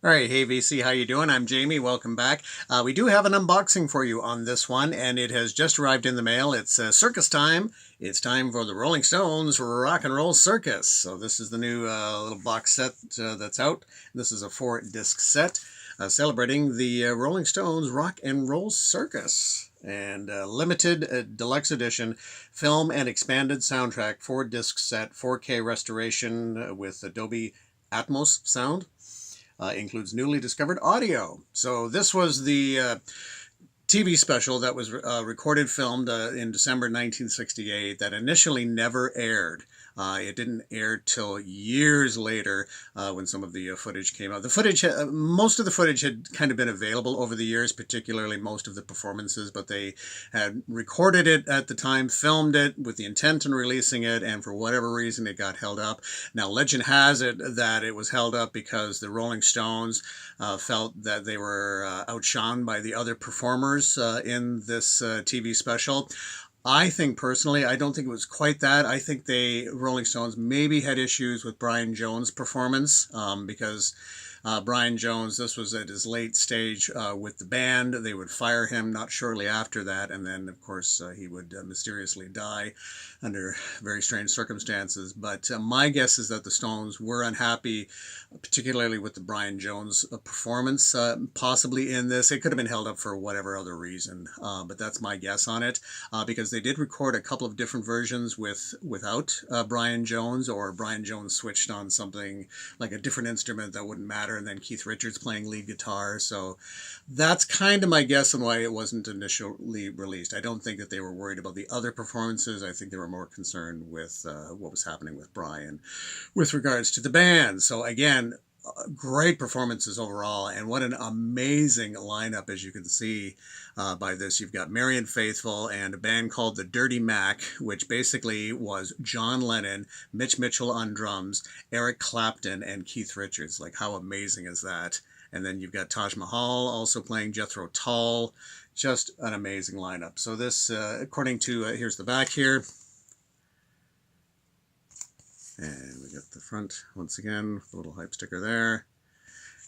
All right, hey VC, how you doing? I'm Jamie. Welcome back. We do have an unboxing for you on this one, and it has just arrived in the mail. It's circus time. It's time for the Rolling Stones Rock and Roll Circus. So this is the new little box set that's out. This is a 4-disc set celebrating the Rolling Stones Rock and Roll Circus. And limited deluxe edition film and expanded soundtrack 4-disc set 4K restoration with Adobe Atmos sound. Includes newly discovered audio. So this was the TV special that was recorded, filmed in December 1968 that initially never aired. It didn't air till years later when some of the footage came out. The footage, most of the footage had kind of been available over the years, particularly most of the performances, but they had recorded it at the time, filmed it with the intent on releasing it, and for whatever reason it got held up. Now, legend has it that it was held up because the Rolling Stones felt that they were outshone by the other performers in this TV special. I think personally, I don't think it was quite that. I think the Rolling Stones maybe had issues with Brian Jones' performance because Brian Jones, this was at his late stage with the band. They would fire him not shortly after that, and then, of course, he would mysteriously die under very strange circumstances. But my guess is that the Stones were unhappy, particularly with the Brian Jones performance, possibly in this. It could have been held up for whatever other reason, but that's my guess on it, because they did record a couple of different versions without Brian Jones, or Brian Jones switched on something like a different instrument that wouldn't matter, and then Keith Richards playing lead guitar. So that's kind of my guess on why it wasn't initially released. I don't think that they were worried about the other performances. I think they were more concerned with what was happening with Brian with regards to the band. So again, great performances overall, and what an amazing lineup, as you can see by this. You've got Marian Faithfull and a band called the Dirty Mac, which basically was John Lennon, Mitch Mitchell on drums, Eric Clapton, and Keith Richards. Like, how amazing is that? And then you've got Taj Mahal also playing Jethro Tull. Just an amazing lineup. So this, according to, here's the back here. And we got the front once again, the little hype sticker there.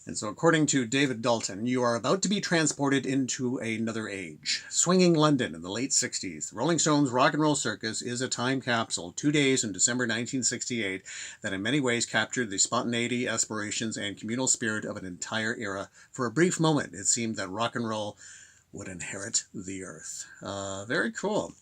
And so according to David Dalton, you are about to be transported into another age. Swinging London in the late 60s, the Rolling Stones Rock and Roll Circus is a time capsule, 2 days in December 1968, that in many ways captured the spontaneity, aspirations, and communal spirit of an entire era. For a brief moment, it seemed that rock and roll would inherit the earth. Very cool.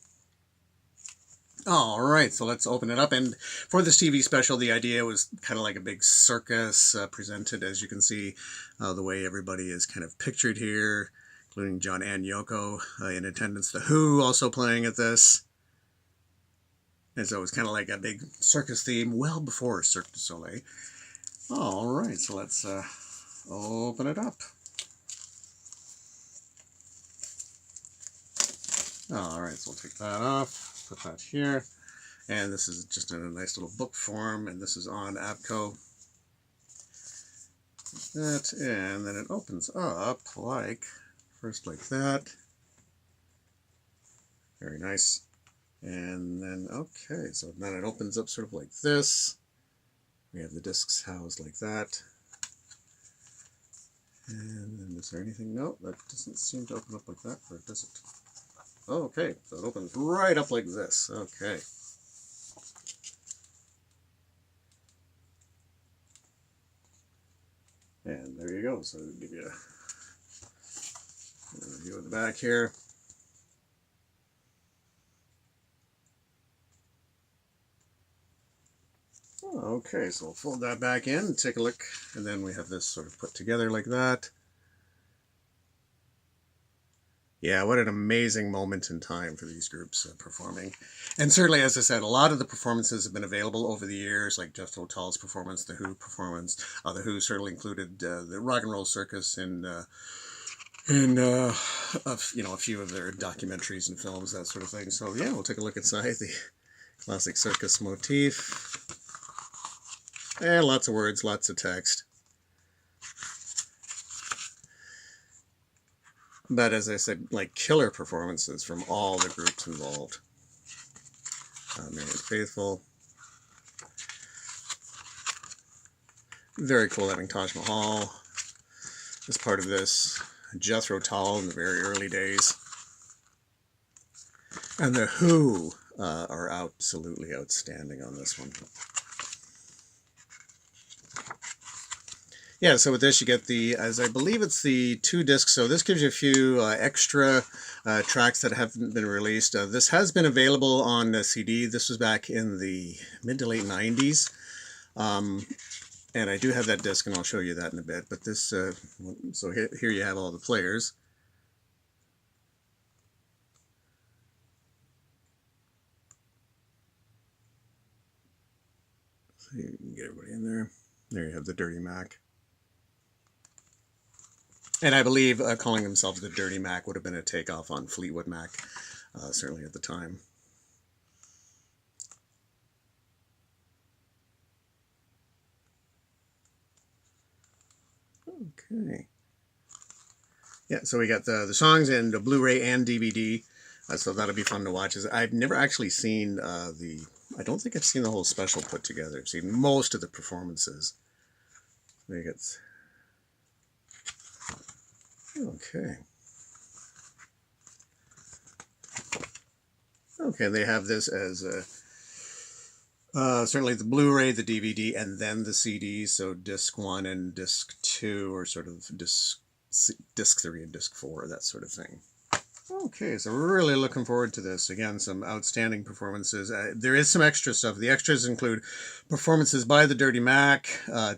All right, so let's open it up. And for this TV special, the idea was kind of like a big circus presented, as you can see, the way everybody is kind of pictured here, including John and Yoko in attendance. The Who also playing at this. And so it was kind of like a big circus theme well before Cirque du Soleil. All right, so let's open it up. All right, so we'll take that off, put that here. And this is just in a nice little book form, and this is on Abco. That, and then it opens up like, first like that. Very nice. And then, okay, so then it opens up sort of like this. We have the discs housed like that. And then is there anything? No, that doesn't seem to open up like that, or does it? Oh, okay, so it opens right up like this. Okay. And there you go. So I'll give you a view of the back here. Okay, so we'll fold that back in and take a look. And then we have this sort of put together like that. Yeah, what an amazing moment in time for these groups performing. And certainly, as I said, a lot of the performances have been available over the years, like Jethro Tull's performance, the Who performance. The Who certainly included the Rock and Roll Circus and you know, a few of their documentaries and films, that sort of thing. So yeah, we'll take a look inside the classic circus motif. And lots of words, lots of text. But as I said, like killer performances from all the groups involved. Marian Faithfull. Very cool having Taj Mahal as part of this Jethro Tull in the very early days. And the Who are absolutely outstanding on this one. Yeah, so with this you get the, as I believe it's the 2 discs, so this gives you a few extra tracks that haven't been released. This has been available on CD. This was back in the mid to late 90s. And I do have that disc, and I'll show you that in a bit. But this, so here you have all the players. So you can get everybody in there. There you have the Dirty Mac. And I believe calling themselves the Dirty Mac would have been a takeoff on Fleetwood Mac, certainly at the time. Okay. Yeah, so we got the songs in the Blu-ray and DVD, so that'll be fun to watch. I've never actually seen I don't think I've seen the whole special put together. I've seen most of the performances. There you go. Okay. Okay, they have this as certainly the Blu-ray, the DVD, and then the CD. So disc 1 and disc 2, or sort of disc 3 and disc 4, that sort of thing. Okay, so we're really looking forward to this. Again, some outstanding performances. There is some extra stuff. The extras include performances by the Dirty Mac,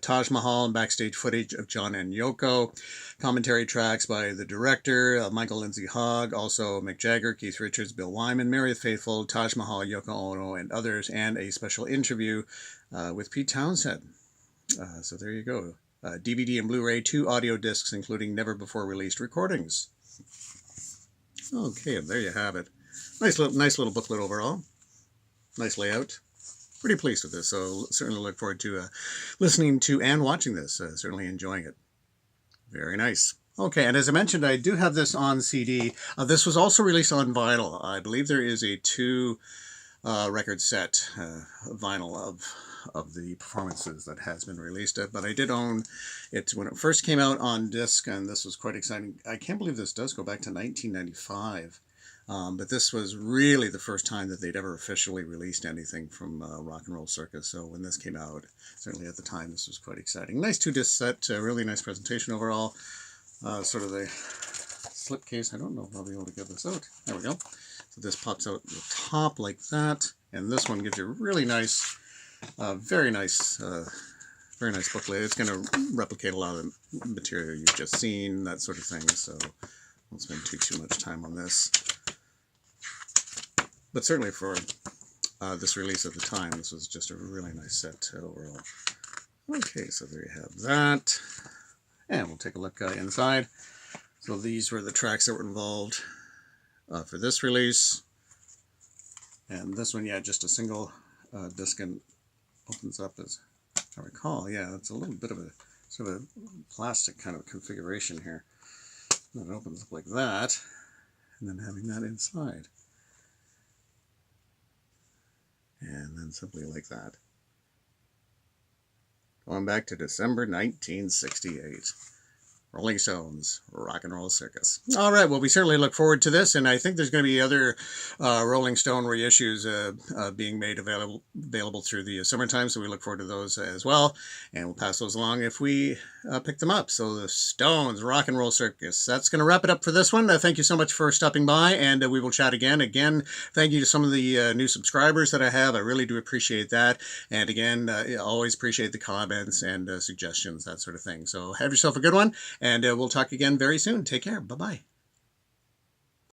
Taj Mahal, and backstage footage of John and Yoko, commentary tracks by the director, Michael Lindsay Hogg, also Mick Jagger, Keith Richards, Bill Wyman, Mary Faithfull, Taj Mahal, Yoko Ono, and others, and a special interview with Pete Townshend. So there you go. DVD and Blu-ray, 2 audio discs, including never-before-released recordings. Okay, there you have it. Nice little booklet overall. Nice layout. Pretty pleased with this, so certainly look forward to listening to and watching this. Certainly enjoying it. Very nice. Okay, and as I mentioned, I do have this on CD. This was also released on vinyl. I believe there is a 2 record set vinyl of the performances that has been released, but I did own it when it first came out on disc, and this was quite exciting. I can't believe this does go back to 1995, but this was really the first time that they'd ever officially released anything from Rock and Roll Circus. So when this came out, certainly at the time, this was quite exciting. Nice 2-disc set, really nice presentation overall. Sort of the slipcase. I don't know if I'll be able to get this out. There we go. So this pops out the top like that, and this one gives you a really nice, very nice booklet. It's going to replicate a lot of the material you've just seen, that sort of thing, so I won't spend too much time on this. But certainly for this release at the time, this was just a really nice set overall. Okay, so there you have that. And we'll take a look inside. So these were the tracks that were involved for this release. And this one, yeah, just a single disc, and opens up as I recall. Yeah, it's a little bit of a sort of a plastic kind of configuration here. And it opens up like that, and then having that inside. And then simply like that. Going back to December 1968. Rolling Stones, Rock and Roll Circus. All right, well, we certainly look forward to this, and I think there's going to be other Rolling Stone reissues being made available through the summertime, so we look forward to those as well, and we'll pass those along if we pick them up. So the Stones, Rock and Roll Circus. That's going to wrap it up for this one. Thank you so much for stopping by, and we will chat again. Again, thank you to some of the new subscribers that I have. I really do appreciate that, and again, I always appreciate the comments and suggestions, that sort of thing. So have yourself a good one. And we'll talk again very soon. Take care. Bye-bye.